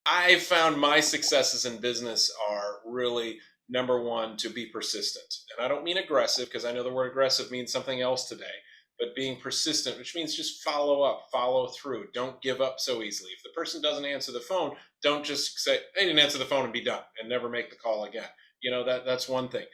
I found my successes in business are really number one to be persistent. And I don't mean aggressive because I know the word aggressive means something else today, but being persistent, which means just follow up, follow through. Don't give up so easily. If the person doesn't answer the phone, don't just say, "Hey, didn't answer the phone," and be done and never make the call again. That's one thing.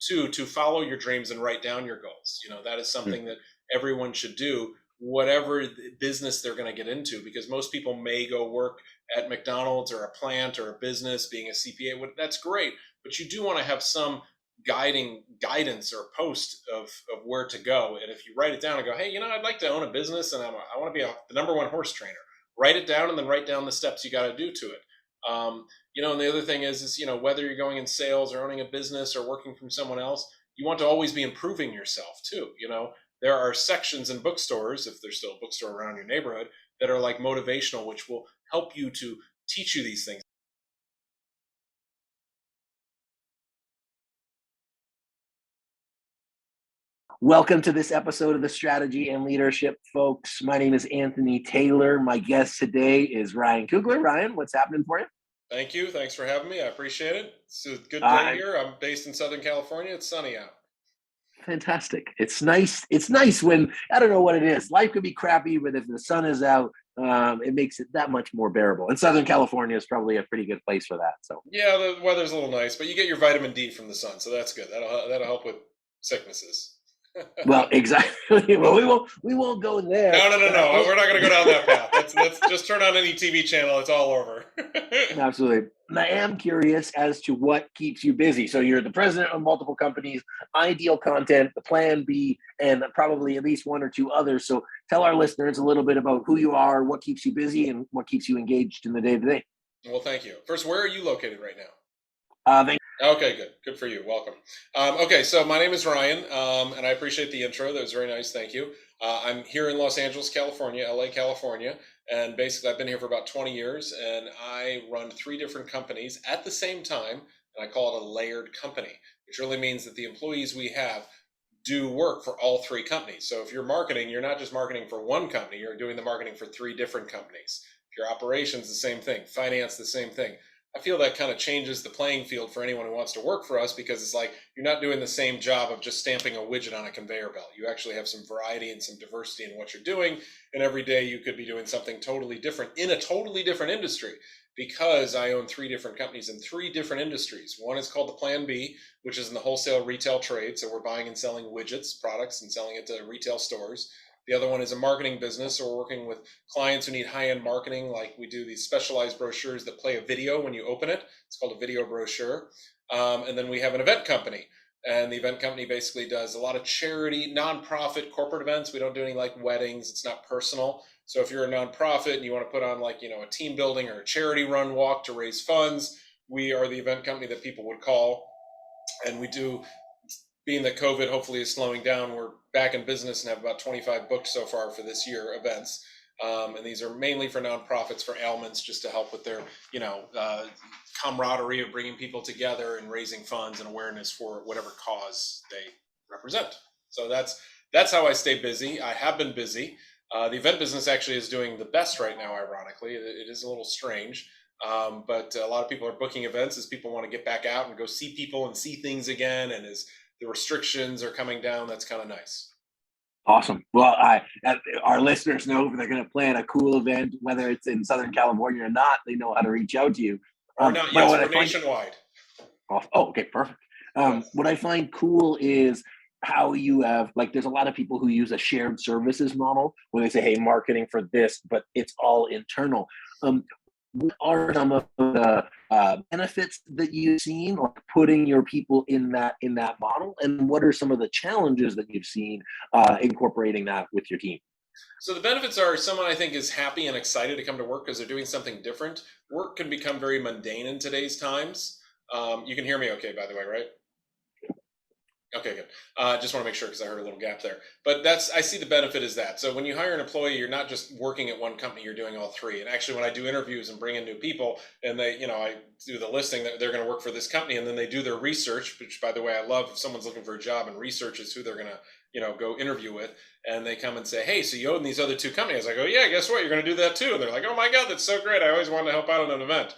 Two, to follow your dreams and write down your goals. That is Hmm. something that everyone should do, whatever business they're going to get into, because most people may go work at McDonald's or a plant or a business, being a CPA. That's great, but you do want to have some guidance or post of where to go. And if you write it down and go, "Hey, I'd like to own a business and I want to be the number one horse trainer," write it down and then write down the steps you got to do to it. And the other thing is whether you're going in sales or owning a business or working from someone else, you want to always be improving yourself too. There are sections in bookstores, if there's still a bookstore around your neighborhood, that are like motivational, which will help you to teach you these things. Welcome to this episode of the Strategy and Leadership, folks. My name is Anthony Taylor. My guest today is Ryan Kugler. Ryan, what's happening for you? Thank you. Thanks for having me. I appreciate it. It's a good day Uh, here. I'm based in Southern California. It's sunny out. Fantastic. It's nice. It's nice when, I don't know what it is. Life could be crappy, but if the sun is out, it makes it that much more bearable. And Southern California is probably a pretty good place for that. So, Yeah, the weather's a little nice, but you get your vitamin D from the sun, so that's good. That'll help with sicknesses. well, exactly. Well, we won't go there. No, no, no, But no. We're not going to go down that path. Let's just turn on any TV channel. It's all over. absolutely. And I am curious as to what keeps you busy. So you're the president of multiple companies, Ideal Content, the Plan B, and probably at least one or two others. So tell our listeners a little bit about who you are, what keeps you busy, and what keeps you engaged in the day to day. Well, thank you. First, where are you located right now? Thank Okay, good. Good for you. Welcome. Okay, so my name is Ryan, and I appreciate the intro. That was very nice. Thank you. I'm here in Los Angeles, California, LA, California, and basically I've been here for about 20 years, and I run three different companies at the same time, and I call it a layered company, which really means that the employees we have do work for all three companies. So if you're marketing, you're not just marketing for one company, you're doing the marketing for three different companies. If your operations, the same thing. Finance, the same thing. I feel that kind of changes the playing field for anyone who wants to work for us, because it's like you're not doing the same job of just stamping a widget on a conveyor belt. You actually have some variety and some diversity in what you're doing. And every day you could be doing something totally different in a totally different industry, because I own three different companies in three different industries. One is called the Plan B, which is in the wholesale retail trade. So we're buying and selling widgets, products, and selling it to retail stores. The other one is a marketing business. So we're working with clients who need high-end marketing, like we do these specialized brochures that play a video when you open it. It's called a video brochure. And then we have an event company. And the event company basically does a lot of charity, nonprofit, corporate events. We don't do any like weddings. It's not personal. So if you're a nonprofit and you want to put on like, a team building or a charity run walk to raise funds, we are the event company that people would call. And we do, being that COVID hopefully is slowing down, we're back in business and have about 25 booked so far for this year events. And these are mainly for nonprofits, for ailments, just to help with their, camaraderie of bringing people together and raising funds and awareness for whatever cause they represent. So that's how I stay busy. I have been busy. The event business actually is doing the best right now, ironically. It is a little strange. But a lot of people are booking events as people want to get back out and go see people and see things again. And as the restrictions are coming down, that's kind of nice. Awesome. Well, our listeners know if they're going to plan a cool event, whether it's in Southern California or not, they know how to reach out to you. Or not, But yes, what I we're find nationwide. okay, perfect. Yes. What I find cool is how you have, like, there's a lot of people who use a shared services model where they say, hey, marketing for this, but it's all internal. What are some of the benefits that you've seen, like putting your people in that model, and what are some of the challenges that you've seen incorporating that with your team? So the benefits are, someone I think is happy and excited to come to work because they're doing something different. Work can become very mundane in today's times. You can hear me okay, by the way, right? Okay, good. Just want to make sure because I heard a little gap there. But I see the benefit is that. So when you hire an employee, you're not just working at one company, you're doing all three. And actually, when I do interviews and bring in new people and I do the listing that they're going to work for this company, and then they do their research, which by the way, I love if someone's looking for a job and researches who they're going to, go interview with, and they come and say, hey, so you own these other two companies. I go, yeah, guess what? You're going to do that too. And they're like, oh my God, that's so great. I always wanted to help out on an event.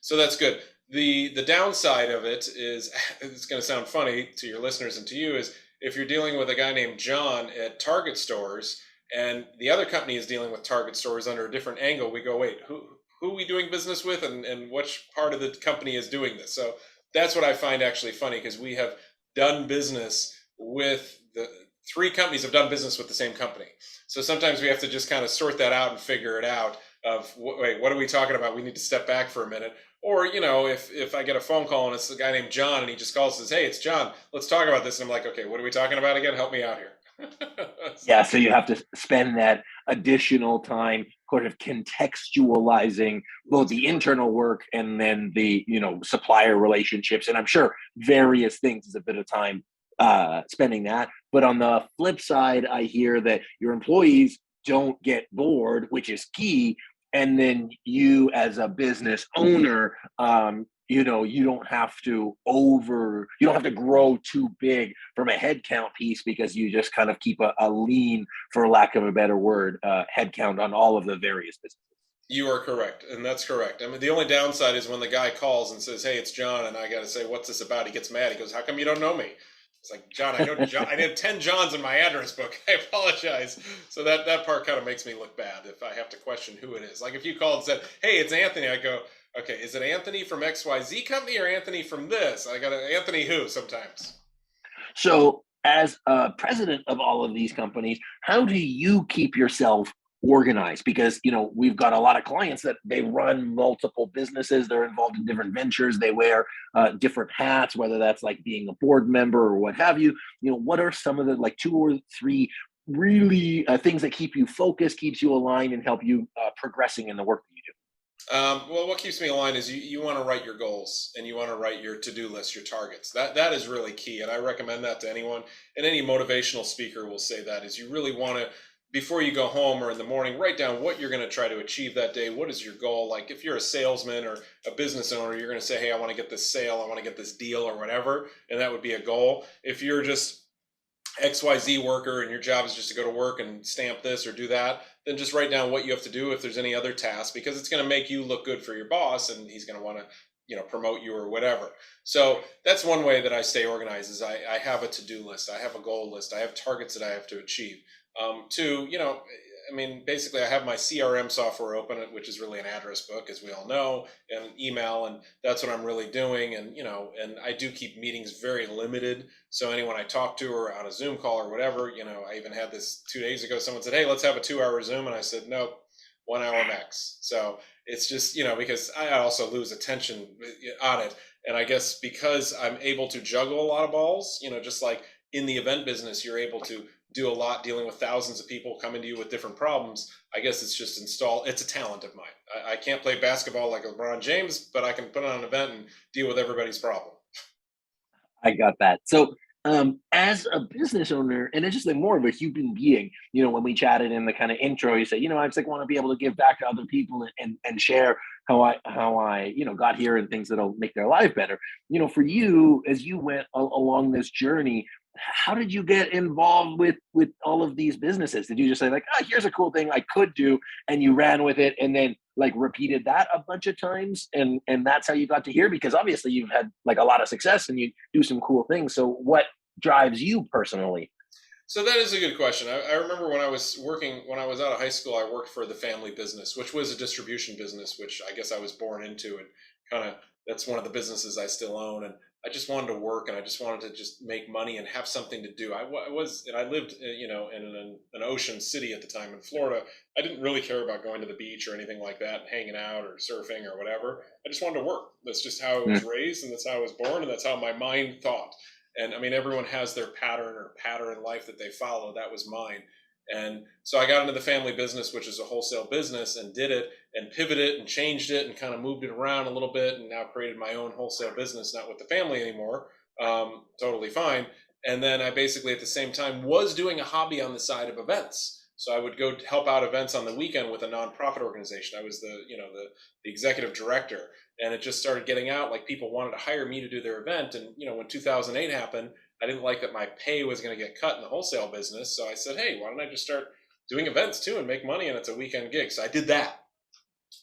So that's good. The downside of it is, it's going to sound funny to your listeners and to you, is if you're dealing with a guy named John at Target stores and the other company is dealing with Target stores under a different angle, we go, wait, who are we doing business with, and which part of the company is doing this? So that's what I find actually funny, because we have done business with the three companies have done business with the same company. So sometimes we have to just kind of sort that out and figure it out of, wait, what are we talking about? We need to step back for a minute. Or, if I get a phone call and it's a guy named John and he just calls and says, hey, it's John, let's talk about this. And I'm like, okay, what are we talking about again? Help me out here. Yeah, so you have to spend that additional time sort of contextualizing both the internal work and then the supplier relationships, and I'm sure various things is a bit of time spending that. But on the flip side, I hear that your employees don't get bored, which is key. And then you, as a business owner, you don't have to grow too big from a headcount piece, because you just kind of keep a lean, for lack of a better word, headcount on all of the various businesses. You are correct, and that's correct. I mean, the only downside is when the guy calls and says, "Hey, it's John," and I got to say, "What's this about?" He gets mad. He goes, "How come you don't know me?" It's like, John, I know John. I have 10 Johns in my address book. I apologize. So that part kind of makes me look bad if I have to question who it is. Like if you called and said, "Hey, it's Anthony," I go, "Okay, is it Anthony from XYZ company or Anthony from this?" I got to Anthony who sometimes. So, as a president of all of these companies, how do you keep yourself organized? Because we've got a lot of clients that they run multiple businesses. They're involved in different ventures. They wear different hats, whether that's like being a board member or what have you. What are some of the like two or three really things that keep you focused, keeps you aligned, and help you progressing in the work that you do? Well, what keeps me aligned is you want to write your goals and you want to write your to-do list, your targets. That is really key, and I recommend that to anyone. And any motivational speaker will say that is you really want to, before you go home or in the morning, write down what you're going to try to achieve that day. What is your goal? Like if you're a salesman or a business owner, you're going to say, "Hey, I want to get this sale, I want to get this deal," or whatever, and that would be a goal. If you're just XYZ worker and your job is just to go to work and stamp this or do that, then just write down what you have to do if there's any other tasks, because it's going to make you look good for your boss and he's going to want to promote you or whatever. So that's one way that I stay organized is I have a to-do list, I have a goal list, I have targets that I have to achieve. Two, I mean, basically, I have my CRM software open, which is really an address book, as we all know, and email, and that's what I'm really doing. And I do keep meetings very limited. So anyone I talk to or on a Zoom call or whatever, I even had this 2 days ago. Someone said, "Hey, let's have a 2-hour Zoom," and I said, "Nope, 1 hour max." So it's just because I also lose attention on it, and I guess because I'm able to juggle a lot of balls, just like in the event business, you're able to do a lot dealing with thousands of people coming to you with different problems. I guess it's just it's a talent of mine. I can't play basketball like LeBron James, but I can put on an event and deal with everybody's problem. I got that. So, as a business owner, and it's just like more of a human being, when we chatted in the kind of intro, you say, I just like want to be able to give back to other people and share how I got here and things that'll make their life better. For you, as you went along this journey, how did you get involved with all of these businesses? Did you just say like, here's a cool thing I could do, and you ran with it, and then like repeated that a bunch of times, and that's how you got to here? Because obviously you've had like a lot of success and you do some cool things. So what drives you personally? So that is a good question. I remember when I was out of high school, I worked for the family business, which was a distribution business, which I guess I was born into, and kind of that's one of the businesses I still own. And I just wanted to work, and I just wanted to just make money and have something to do. And I lived, in an ocean city at the time in Florida. I didn't really care about going to the beach or anything like that, and hanging out or surfing or whatever. I just wanted to work. That's just how I was raised, and that's how I was born, and that's how my mind thought. And I mean, everyone has their pattern in life that they follow. That was mine. And so I got into the family business, which is a wholesale business, and did it and pivoted and changed it and kind of moved it around a little bit, and now created my own wholesale business, not with the family anymore. Totally fine. And then I basically at the same time was doing a hobby on the side of events. So I would go help out events on the weekend with a nonprofit organization. I was the executive director, and it just started getting out. Like people wanted to hire me to do their event, and when 2008 happened, I didn't like that my pay was going to get cut in the wholesale business. So I said, hey, why don't I just start doing events too and make money? And it's a weekend gig. So I did that.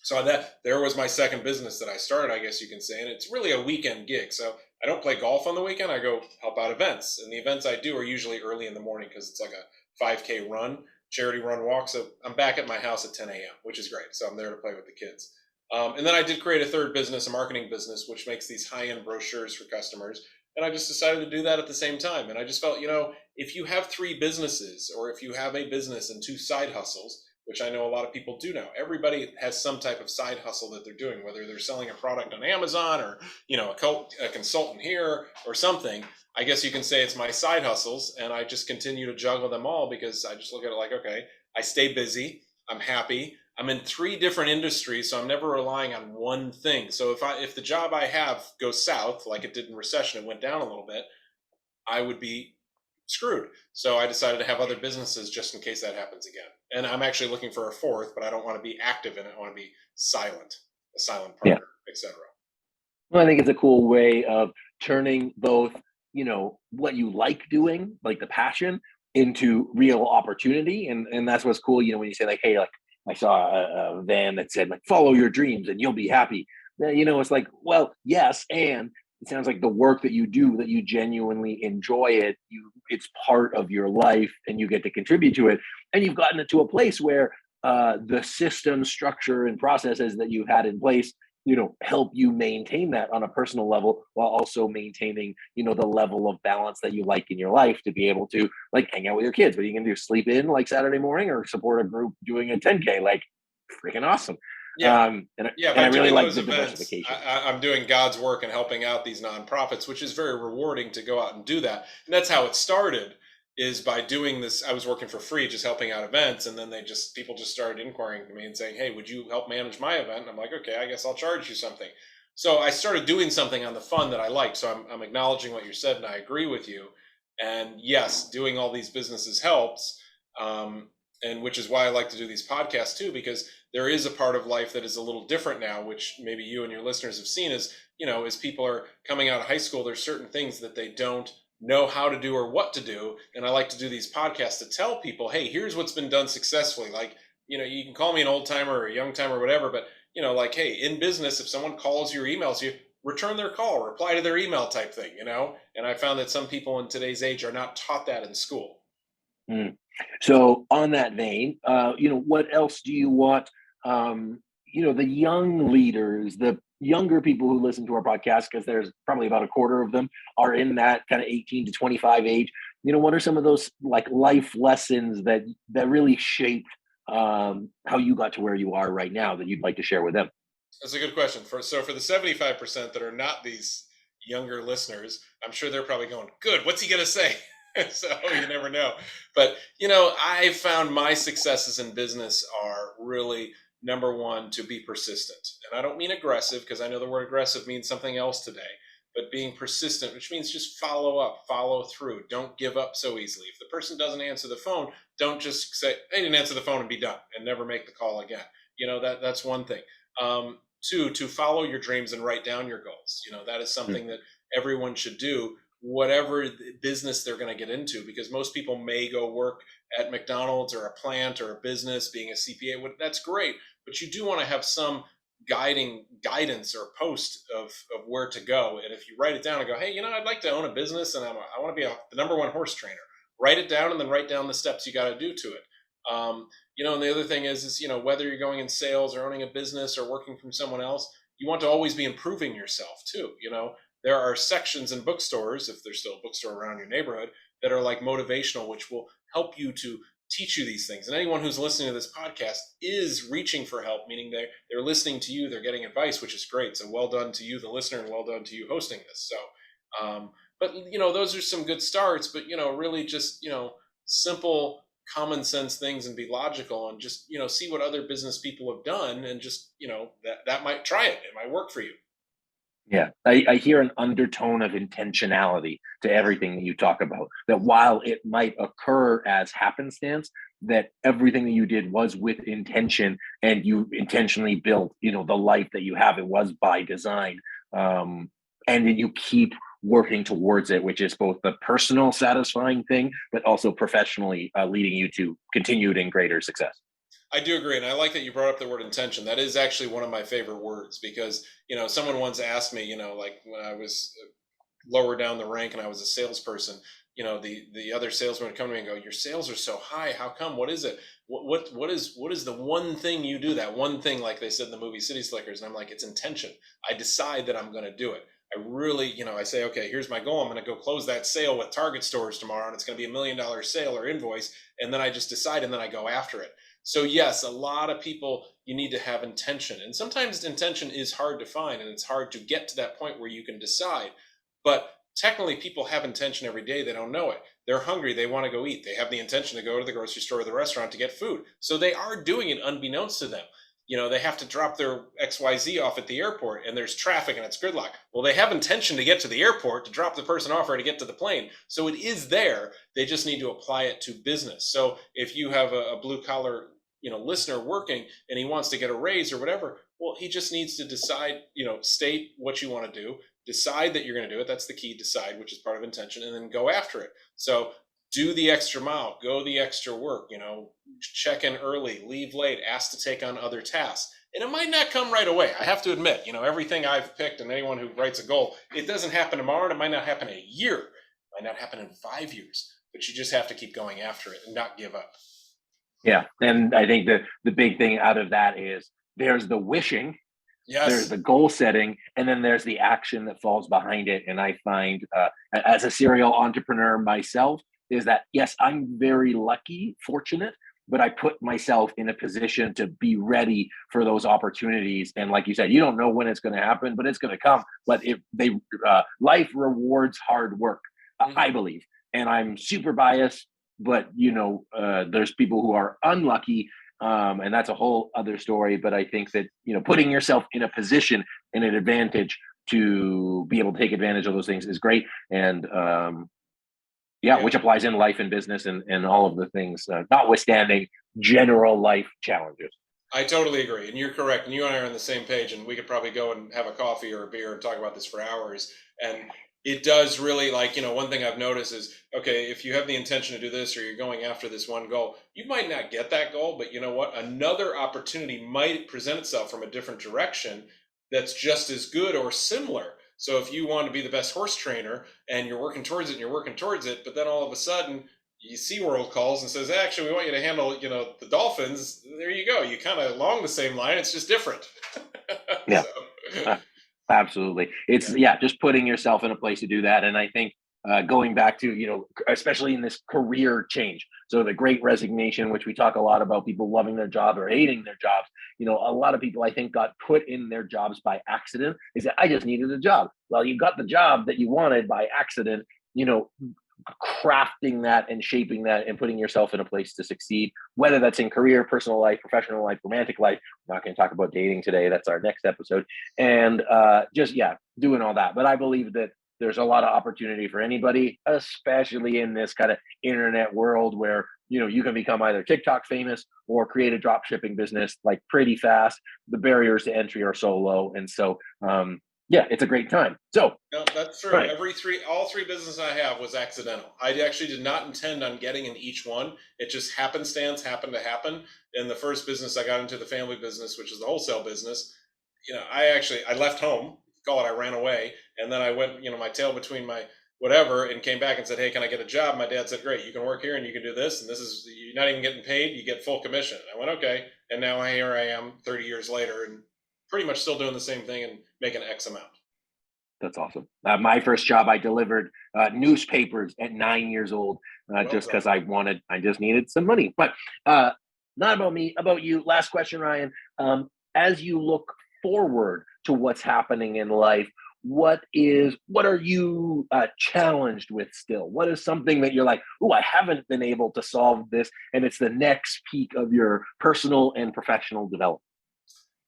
So that there was my second business that I started, I guess you can say, and it's really a weekend gig. So I don't play golf on the weekend. I go help out events, and the events I do are usually early in the morning because it's like a 5K run, charity run walk. So I'm back at my house at 10 a.m., which is great. So I'm there to play with the kids. And then I did create a third business, a marketing business, which makes these high-end brochures for customers. And I just decided to do that at the same time. And I just felt, if you have three businesses, or if you have a business and two side hustles, which I know a lot of people do now. Everybody has some type of side hustle that they're doing, whether they're selling a product on Amazon or, a consultant here or something. I guess you can say it's my side hustles, and I just continue to juggle them all because I just look at it like, okay, I stay busy, I'm happy, I'm in three different industries, so I'm never relying on one thing. So if the job I have goes south, like it did in recession, it went down a little bit, I would be screwed. So I decided to have other businesses just in case that happens again. And I'm actually looking for a fourth, but I don't want to be active in it. I want to be silent, a silent Yeah. partner, etc. Well, I think it's a cool way of turning both, what you like doing, like the passion, into real opportunity. And that's what's cool, when you say like, hey, like I saw a van that said like follow your dreams and you'll be happy. It's like, well, yes, and it sounds like the work that you do, that you genuinely enjoy it, it's part of your life and you get to contribute to it. And you've gotten it to a place where the system, structure, and processes that you had in place help you maintain that on a personal level while also maintaining the level of balance that you like in your life to be able to like hang out with your kids. What are you gonna do, sleep in like Saturday morning or support a group doing a 10K? Like freaking awesome. Yeah. And Yeah, I by really doing like those the events, diversification. I'm doing God's work and helping out these nonprofits, which is very rewarding to go out and do that. And that's how it started, is by doing this. I was working for free, just helping out events, and then people just started inquiring to me and saying, "Hey, would you help manage my event?" And I'm like, "Okay, I guess I'll charge you something." So I started doing something on the fund that I like. So I'm acknowledging what you said, and I agree with you. And yes, doing all these businesses helps, and which is why I like to do these podcasts too, because there is a part of life that is a little different now, which maybe you and your listeners have seen is, as people are coming out of high school, there's certain things that they don't know how to do or what to do. And I like to do these podcasts to tell people, hey, here's what's been done successfully. Like, you can call me an old timer or a young timer or whatever, but, like, hey, in business, if someone calls you or emails you, return their call, reply to their email type thing, And I found that some people in today's age are not taught that in school. Mm. So on that vein, what else do you want, the young leaders, the younger people who listen to our podcast, because there's probably about a quarter of them are in that kind of 18 to 25 age. What are some of those like life lessons that really shaped how you got to where you are right now that you'd like to share with them? That's a good question. For the 75% that are not these younger listeners, I'm sure they're probably going, "Good, what's he gonna say?" So you never know. But I found my successes in business are really number one to be persistent, and I don't mean aggressive because I know the word aggressive means something else today. But being persistent, which means just follow up, follow through. Don't give up so easily. If the person doesn't answer the phone, don't just say, "Hey, didn't answer the phone," and be done, and never make the call again. That's one thing. Two, to follow your dreams and write down your goals. That is something that everyone should do, whatever business they're going to get into, because most people may go work at McDonald's or a plant or a business, being a CPA. That's great, but you do want to have some guidance or post of where to go. And if you write it down and go, hey, I'd like to own a business and I want to be the number one horse trainer, write it down and then write down the steps you got to do to it. And the other thing is, whether you're going in sales or owning a business or working from someone else, you want to always be improving yourself too. There are sections in bookstores, if there's still a bookstore around your neighborhood, that are like motivational, which will help you to teach you these things. And anyone who's listening to this podcast is reaching for help, meaning they're listening to you, they're getting advice, which is great. So well done to you, the listener, and well done to you hosting this. So, but those are some good starts, but really just, simple common sense things and be logical and just, see what other business people have done and just, that might try it. It might work for you. Yeah, I hear an undertone of intentionality to everything that you talk about. That while it might occur as happenstance, that everything that you did was with intention, and you intentionally built, the life that you have. It was by design, and then you keep working towards it, which is both the personal satisfying thing, but also professionally leading you to continued and greater success. I do agree, and I like that you brought up the word intention. That is actually one of my favorite words because someone once asked me, like when I was lower down the rank and I was a salesperson, the other salesman would come to me and go, "Your sales are so high. How come? What is it? What is the one thing you do? That one thing, like they said in the movie City Slickers." And I'm like, "It's intention. I decide that I'm going to do it. I really, I say, okay, here's my goal. I'm going to go close that sale with Target stores tomorrow, and it's going to be $1 million sale or invoice. And then I just decide, and then I go after it." So yes, a lot of people, you need to have intention, and sometimes intention is hard to find, and it's hard to get to that point where you can decide. But technically, people have intention every day. They don't know it. They're hungry. They want to go eat. They have the intention to go to the grocery store or the restaurant to get food. So they are doing it unbeknownst to them. They have to drop their XYZ off at the airport and there's traffic and it's gridlock. Well, they have intention to get to the airport, to drop the person off or to get to the plane. So it is there. They just need to apply it to business. So if you have a blue collar, listener working and he wants to get a raise or whatever, well, he just needs to decide, state what you want to do, decide that you're going to do it. That's the key, decide, which is part of intention, and then go after it. So do the extra mile, go the extra work, check in early, leave late, ask to take on other tasks. And it might not come right away. I have to admit, everything I've picked and anyone who writes a goal, it doesn't happen tomorrow and it might not happen in a year. It might not happen in 5 years, but you just have to keep going after it and not give up. Yeah. And I think that the big thing out of that is there's the wishing, there's Yes. the goal setting, and then there's the action that falls behind it. And I find, as a serial entrepreneur myself, is that yes, I'm very lucky, fortunate, but I put myself in a position to be ready for those opportunities. And like you said, you don't know when it's going to happen, but it's going to come. But if they, life rewards hard work, I believe, and I'm super biased. But there's people who are unlucky, and that's a whole other story. But I think that putting yourself in a position and an advantage to be able to take advantage of those things is great. And yeah, which applies in life and business and all of the things, notwithstanding general life challenges. I totally agree, and you're correct. And you and I are on the same page, and we could probably go and have a coffee or a beer and talk about this for hours. And it does really, one thing I've noticed is, okay, if you have the intention to do this or you're going after this one goal, you might not get that goal, but you know what? Another opportunity might present itself from a different direction that's just as good or similar. So if you want to be the best horse trainer and you're working towards it and you're working towards it, but then all of a sudden SeaWorld calls and says, actually, we want you to handle, the dolphins. There you go. You kind of along the same line. It's just different. Yeah, So, absolutely. It's just putting yourself in a place to do that. And I think going back to, especially in this career change. So the great resignation, which we talk a lot about people loving their job or hating their jobs. A lot of people I think got put in their jobs by accident. They said, I just needed a job. Well, you got the job that you wanted by accident, crafting that and shaping that and putting yourself in a place to succeed, whether that's in career, personal life, professional life, romantic life. I'm not going to talk about dating today. That's our next episode. And doing all that. But I believe that there's a lot of opportunity for anybody, especially in this kind of internet world where, you can become either TikTok famous or create a drop shipping business like pretty fast. The barriers to entry are so low. And so, it's a great time. So no, that's true. right. All three businesses I have was accidental. I actually did not intend on getting in each one. It just happenstance happened to happen. In the first business, I got into the family business, which is the wholesale business. I left home, call it, I ran away. And then I went, my tail between my whatever, and came back and said, hey, can I get a job? My dad said, great, you can work here and you can do this. And this is, you're not even getting paid. You get full commission. I went, okay. And now here I am 30 years later and pretty much still doing the same thing and making X amount. That's awesome. My first job, I delivered newspapers at 9 years old, just because I just needed some money. But not about me, about you. Last question, Ryan. As you look forward to what's happening in life, what are you challenged with still? What is something that you're like, oh, I haven't been able to solve this, and it's the next peak of your personal and professional development?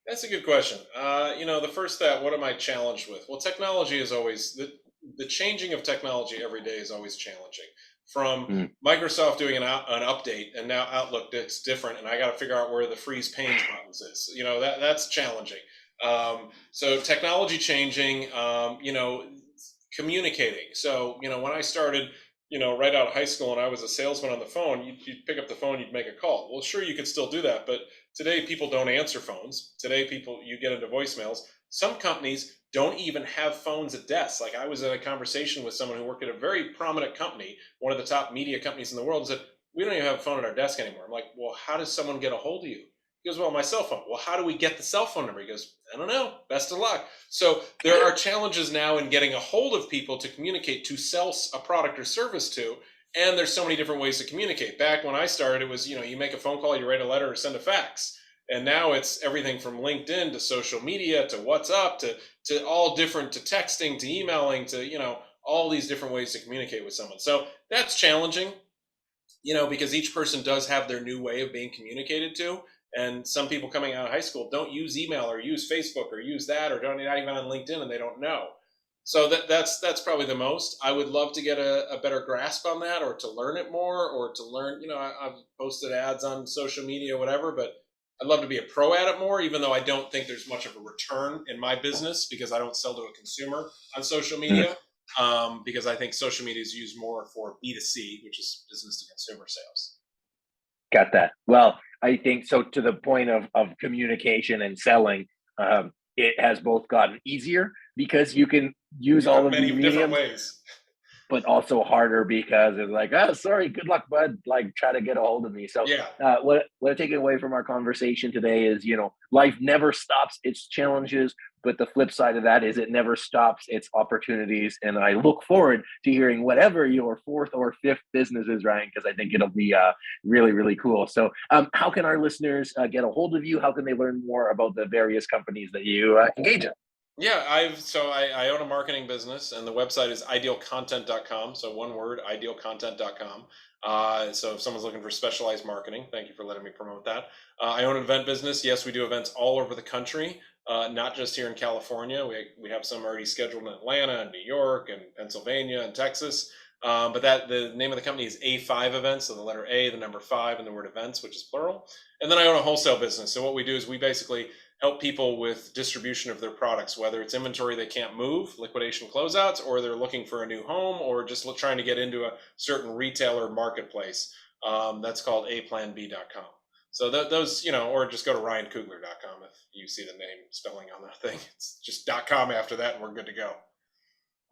That's a good question. The first that, what am I challenged with? Well, technology is always the changing of technology every day is always challenging. From Microsoft doing an update, and now Outlook it's different, and I got to figure out where the freeze panes buttons is. That's challenging. So technology changing. communicating. So, when I started, right out of high school and I was a salesman on the phone, you'd pick up the phone, you'd make a call. Well, sure, you could still do that, but today people don't answer phones. Today you get into voicemails. Some companies don't even have phones at desks. Like, I was in a conversation with someone who worked at a very prominent company, one of the top media companies in the world, and said, we don't even have a phone at our desk anymore. I'm like, well, how does someone get a hold of you? He goes, well, my cell phone. Well, how do we get the cell phone number? He goes, I don't know. Best of luck. So there are challenges now in getting a hold of people to communicate, to sell a product or service to. And there's so many different ways to communicate. Back when I started, it was, you make a phone call, you write a letter, or send a fax. And now it's everything from LinkedIn to social media to WhatsApp to all different, to texting, to emailing, to, all these different ways to communicate with someone. So that's challenging, because each person does have their new way of being communicated to. And some people coming out of high school don't use email or use Facebook or use that, or don't, not even on LinkedIn, and they don't know. So that's probably the most. I would love to get a better grasp on that, or to learn it more, or to learn, I've posted ads on social media, whatever, but I'd love to be a pro at it more, even though I don't think there's much of a return in my business because I don't sell to a consumer on social media. Because I think social media is used more for B2C, which is business to consumer sales. Got that. Well, I think so. To the point of communication and selling, it has both gotten easier because you can use all of Many these different mediums, ways. but also harder because it's like, oh, sorry, good luck, bud. Like, try to get a hold of me. So, Yeah. what I'm taking away from our conversation today is, life never stops its challenges, but the flip side of that is it never stops its opportunities. And I look forward to hearing whatever your fourth or fifth business is, Ryan, because I think it'll be really, really cool. So, how can our listeners get a hold of you? How can they learn more about the various companies that you engage in? Yeah, I own a marketing business, and the website is idealcontent.com. So one word, idealcontent.com. So if someone's looking for specialized marketing, thank you for letting me promote that. I own an event business. Yes, we do events all over the country, not just here in California. We have some already scheduled in Atlanta and New York and Pennsylvania and Texas. But the name of the company is A5 Events, so the letter A, the number 5, and the word events, which is plural. And then I own a wholesale business. So what we do is we basically help people with distribution of their products, whether it's inventory they can't move, liquidation closeouts, or they're looking for a new home, or just trying to get into a certain retailer marketplace. That's called aplanb.com. So those, or just go to ryankugler.com if you see the name spelling on that thing. It's just .com after that, and we're good to go.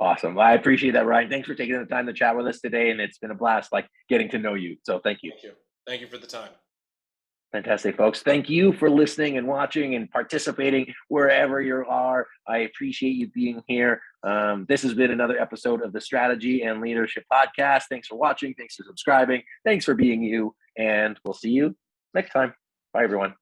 Awesome. Well, I appreciate that, Ryan. Thanks for taking the time to chat with us today, and it's been a blast, like getting to know you. So thank you. Thank you. Thank you for the time. Fantastic, folks. Thank you for listening and watching and participating wherever you are. I appreciate you being here. This has been another episode of the Strategy and Leadership Podcast. Thanks for watching. Thanks for subscribing. Thanks for being you. And we'll see you next time. Bye, everyone.